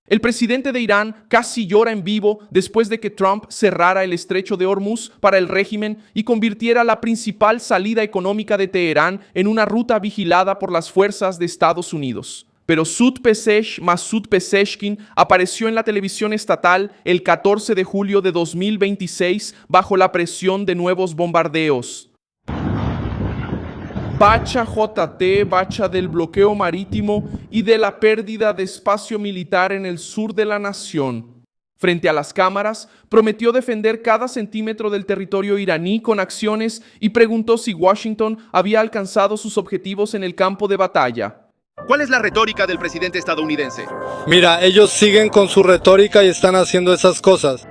El presidente de Irán casi llora en vivo después de que Trump cerrara el estrecho de Hormuz para el régimen y convirtiera la principal salida económica de Teherán en una ruta vigilada por las fuerzas de Estados Unidos. Pero Masoud Pezeshkian apareció en la televisión estatal el 14 de julio de 2026 bajo la presión de nuevos bombardeos. Bacha del bloqueo marítimo y de la pérdida de espacio militar en el sur de la nación. Frente a las cámaras, prometió defender cada centímetro del territorio iraní con acciones y preguntó si Washington había alcanzado sus objetivos en el campo de batalla. ¿Cuál es la retórica del presidente estadounidense? Mira, ellos siguen con su retórica y están haciendo esas cosas.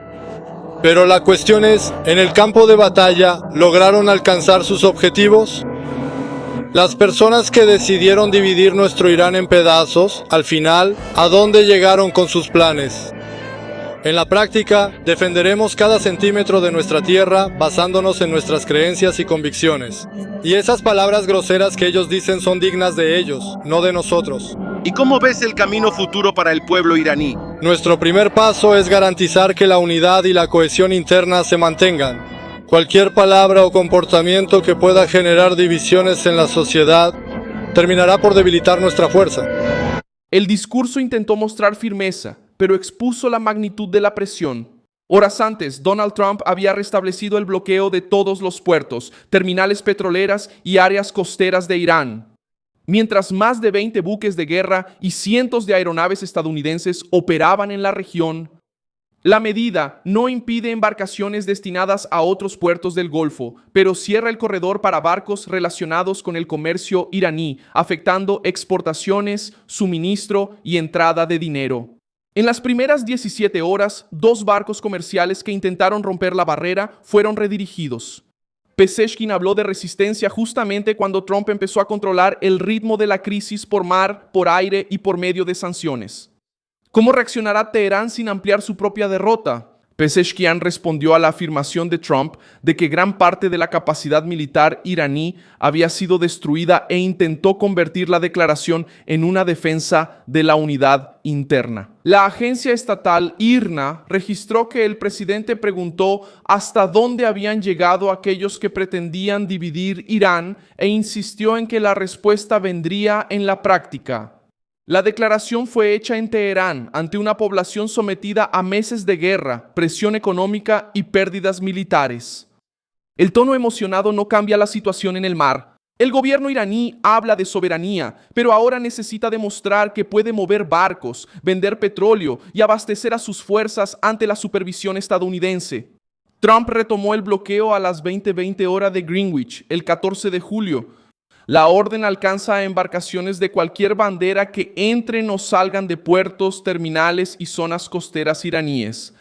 Pero la cuestión es, ¿en el campo de batalla lograron alcanzar sus objetivos? Las personas que decidieron dividir nuestro Irán en pedazos, al final, ¿a dónde llegaron con sus planes? En la práctica, defenderemos cada centímetro de nuestra tierra basándonos en nuestras creencias y convicciones. Y esas palabras groseras que ellos dicen son dignas de ellos, no de nosotros. ¿Y cómo ves el camino futuro para el pueblo iraní? Nuestro primer paso es garantizar que la unidad y la cohesión interna se mantengan. Cualquier palabra o comportamiento que pueda generar divisiones en la sociedad terminará por debilitar nuestra fuerza. El discurso intentó mostrar firmeza, pero expuso la magnitud de la presión. Horas antes, Donald Trump había restablecido el bloqueo de todos los puertos, terminales petroleras y áreas costeras de Irán. Mientras más de 20 buques de guerra y cientos de aeronaves estadounidenses operaban en la región, la medida no impide embarcaciones destinadas a otros puertos del Golfo, pero cierra el corredor para barcos relacionados con el comercio iraní, afectando exportaciones, suministro y entrada de dinero. En las primeras 17 horas, 2 barcos comerciales que intentaron romper la barrera fueron redirigidos. Pezeshkian habló de resistencia justamente cuando Trump empezó a controlar el ritmo de la crisis por mar, por aire y por medio de sanciones. ¿Cómo reaccionará Teherán sin ampliar su propia derrota? Pezeshkian respondió a la afirmación de Trump de que gran parte de la capacidad militar iraní había sido destruida e intentó convertir la declaración en una defensa de la unidad interna. La agencia estatal IRNA registró que el presidente preguntó hasta dónde habían llegado aquellos que pretendían dividir Irán e insistió en que la respuesta vendría en la práctica. La declaración fue hecha en Teherán ante una población sometida a meses de guerra, presión económica y pérdidas militares. El tono emocionado no cambia la situación en el mar. El gobierno iraní habla de soberanía, pero ahora necesita demostrar que puede mover barcos, vender petróleo y abastecer a sus fuerzas ante la supervisión estadounidense. Trump retomó el bloqueo a las 20:20 hora de Greenwich, el 14 de julio. La orden alcanza a embarcaciones de cualquier bandera que entren o salgan de puertos, terminales y zonas costeras iraníes.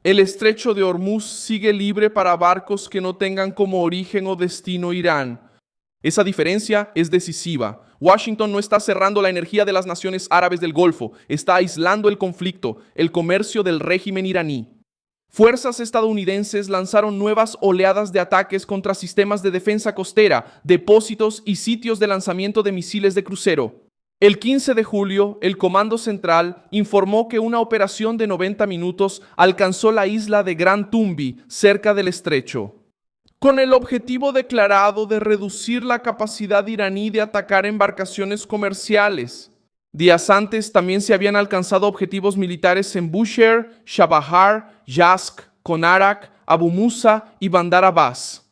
El estrecho de Hormuz sigue libre para barcos que no tengan como origen o destino Irán. Esa diferencia es decisiva. Washington no está cerrando la energía de las naciones árabes del Golfo, está aislando el conflicto, el comercio del régimen iraní. Fuerzas estadounidenses lanzaron nuevas oleadas de ataques contra sistemas de defensa costera, depósitos y sitios de lanzamiento de misiles de crucero. El 15 de julio, el Comando Central informó que una operación de 90 minutos alcanzó la isla de Gran Tumbi, cerca del estrecho, con el objetivo declarado de reducir la capacidad iraní de atacar embarcaciones comerciales. Días antes también se habían alcanzado objetivos militares en Bushehr, Chabahar, Yazd, Konarak, Abu Musa y Bandar Abbas.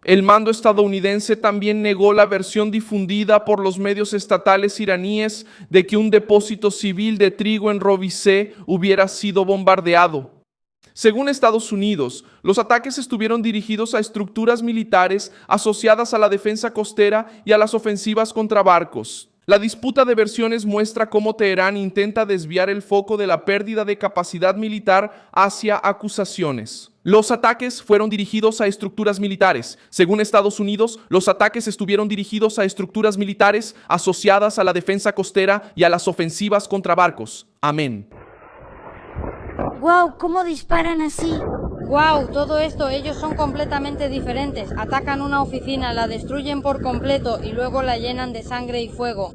El mando estadounidense también negó la versión difundida por los medios estatales iraníes de que un depósito civil de trigo en Rovice hubiera sido bombardeado. Según Estados Unidos, los ataques estuvieron dirigidos a estructuras militares asociadas a la defensa costera y a las ofensivas contra barcos. La disputa de versiones muestra cómo Teherán intenta desviar el foco de la pérdida de capacidad militar hacia acusaciones. Los ataques fueron dirigidos a estructuras militares. Según Estados Unidos, los ataques estuvieron dirigidos a estructuras militares asociadas a la defensa costera y a las ofensivas contra barcos. Amén. ¡Wow! ¿Cómo disparan así? ¡Wow! Todo esto, ellos son completamente diferentes. Atacan una oficina, la destruyen por completo y luego la llenan de sangre y fuego.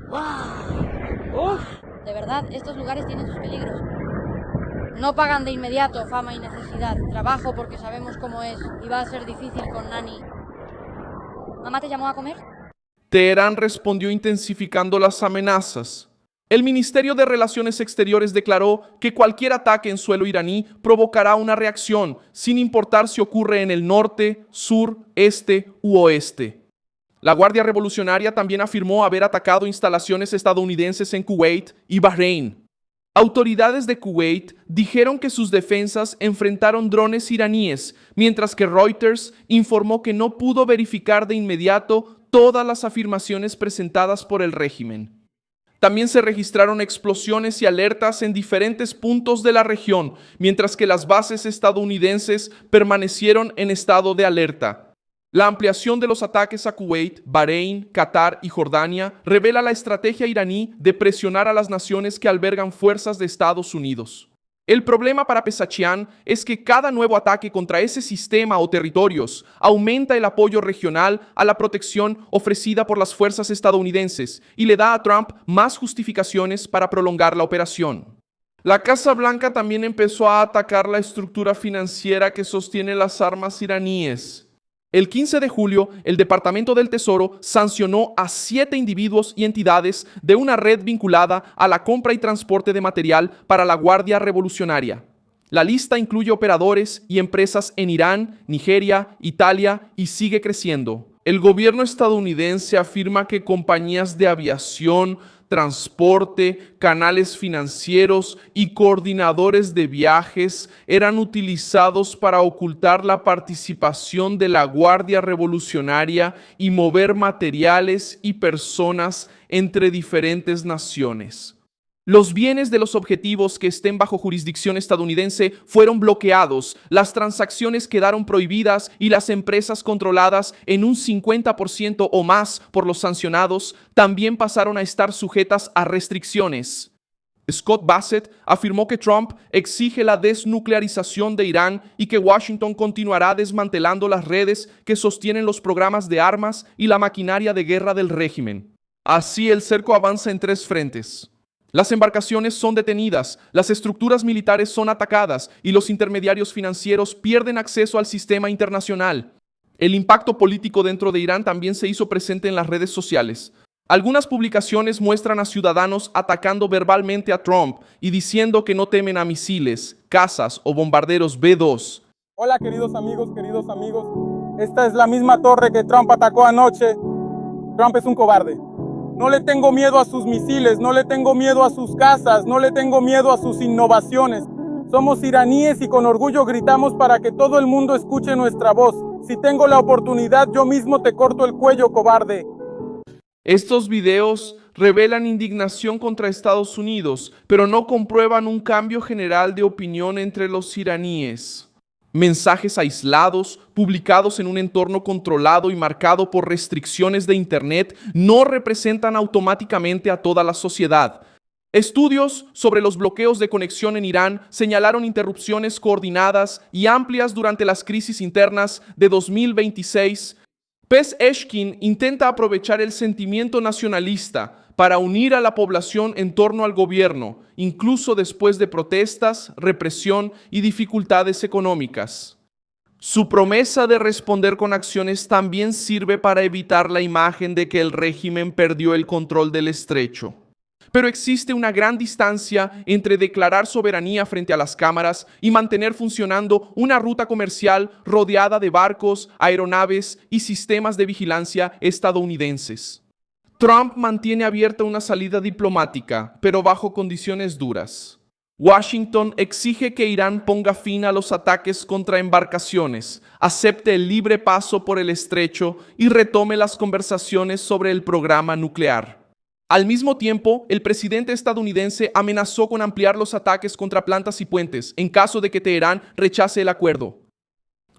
¡Wow! De verdad, estos lugares tienen sus peligros. No pagan de inmediato fama y necesidad. Trabajo porque sabemos cómo es y va a ser difícil con Nani. ¿Mamá te llamó a comer? Teherán respondió intensificando las amenazas. El Ministerio de Relaciones Exteriores declaró que cualquier ataque en suelo iraní provocará una reacción, sin importar si ocurre en el norte, sur, este u oeste. La Guardia Revolucionaria también afirmó haber atacado instalaciones estadounidenses en Kuwait y Bahrein. Autoridades de Kuwait dijeron que sus defensas enfrentaron drones iraníes, mientras que Reuters informó que no pudo verificar de inmediato todas las afirmaciones presentadas por el régimen. También se registraron explosiones y alertas en diferentes puntos de la región, mientras que las bases estadounidenses permanecieron en estado de alerta. La ampliación de los ataques a Kuwait, Bahrein, Qatar y Jordania revela la estrategia iraní de presionar a las naciones que albergan fuerzas de Estados Unidos. El problema para Pezeshkian es que cada nuevo ataque contra ese sistema o territorios aumenta el apoyo regional a la protección ofrecida por las fuerzas estadounidenses y le da a Trump más justificaciones para prolongar la operación. La Casa Blanca también empezó a atacar la estructura financiera que sostiene las armas iraníes. El 15 de julio, el Departamento del Tesoro sancionó a 7 individuos y entidades de una red vinculada a la compra y transporte de material para la Guardia Revolucionaria. La lista incluye operadores y empresas en Irán, Nigeria, Italia y sigue creciendo. El gobierno estadounidense afirma que compañías de aviación, transporte, canales financieros y coordinadores de viajes eran utilizados para ocultar la participación de la Guardia Revolucionaria y mover materiales y personas entre diferentes naciones. Los bienes de los objetivos que estén bajo jurisdicción estadounidense fueron bloqueados, las transacciones quedaron prohibidas y las empresas controladas en un 50% o más por los sancionados también pasaron a estar sujetas a restricciones. Scott Bassett afirmó que Trump exige la desnuclearización de Irán y que Washington continuará desmantelando las redes que sostienen los programas de armas y la maquinaria de guerra del régimen. Así, el cerco avanza en 3 frentes. Las embarcaciones son detenidas, las estructuras militares son atacadas y los intermediarios financieros pierden acceso al sistema internacional. El impacto político dentro de Irán también se hizo presente en las redes sociales. Algunas publicaciones muestran a ciudadanos atacando verbalmente a Trump y diciendo que no temen a misiles, cazas o bombarderos B-2. Hola queridos amigos, esta es la misma torre que Trump atacó anoche. Trump es un cobarde. No le tengo miedo a sus misiles, no le tengo miedo a sus casas, no le tengo miedo a sus innovaciones. Somos iraníes y con orgullo gritamos para que todo el mundo escuche nuestra voz. Si tengo la oportunidad, yo mismo te corto el cuello, cobarde. Estos videos revelan indignación contra Estados Unidos, pero no comprueban un cambio general de opinión entre los iraníes. Mensajes aislados, publicados en un entorno controlado y marcado por restricciones de Internet, no representan automáticamente a toda la sociedad. Estudios sobre los bloqueos de conexión en Irán señalaron interrupciones coordinadas y amplias durante las crisis internas de 2026. Pezeshkian intenta aprovechar el sentimiento nacionalista para unir a la población en torno al gobierno, incluso después de protestas, represión y dificultades económicas. Su promesa de responder con acciones también sirve para evitar la imagen de que el régimen perdió el control del estrecho. Pero existe una gran distancia entre declarar soberanía frente a las cámaras y mantener funcionando una ruta comercial rodeada de barcos, aeronaves y sistemas de vigilancia estadounidenses. Trump mantiene abierta una salida diplomática, pero bajo condiciones duras. Washington exige que Irán ponga fin a los ataques contra embarcaciones, acepte el libre paso por el estrecho y retome las conversaciones sobre el programa nuclear. Al mismo tiempo, el presidente estadounidense amenazó con ampliar los ataques contra plantas y puentes en caso de que Teherán rechace el acuerdo.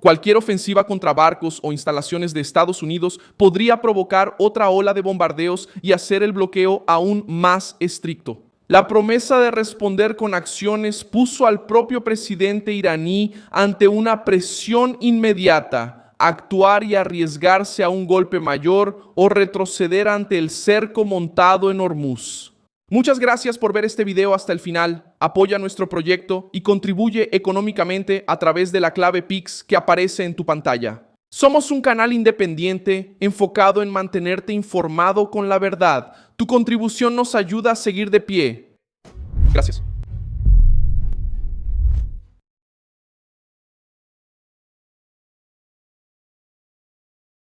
Cualquier ofensiva contra barcos o instalaciones de Estados Unidos podría provocar otra ola de bombardeos y hacer el bloqueo aún más estricto. La promesa de responder con acciones puso al propio presidente iraní ante una presión inmediata, actuar y arriesgarse a un golpe mayor o retroceder ante el cerco montado en Hormuz. Muchas gracias por ver este video hasta el final. Apoya nuestro proyecto y contribuye económicamente a través de la clave Pix que aparece en tu pantalla. Somos un canal independiente enfocado en mantenerte informado con la verdad. Tu contribución nos ayuda a seguir de pie. Gracias.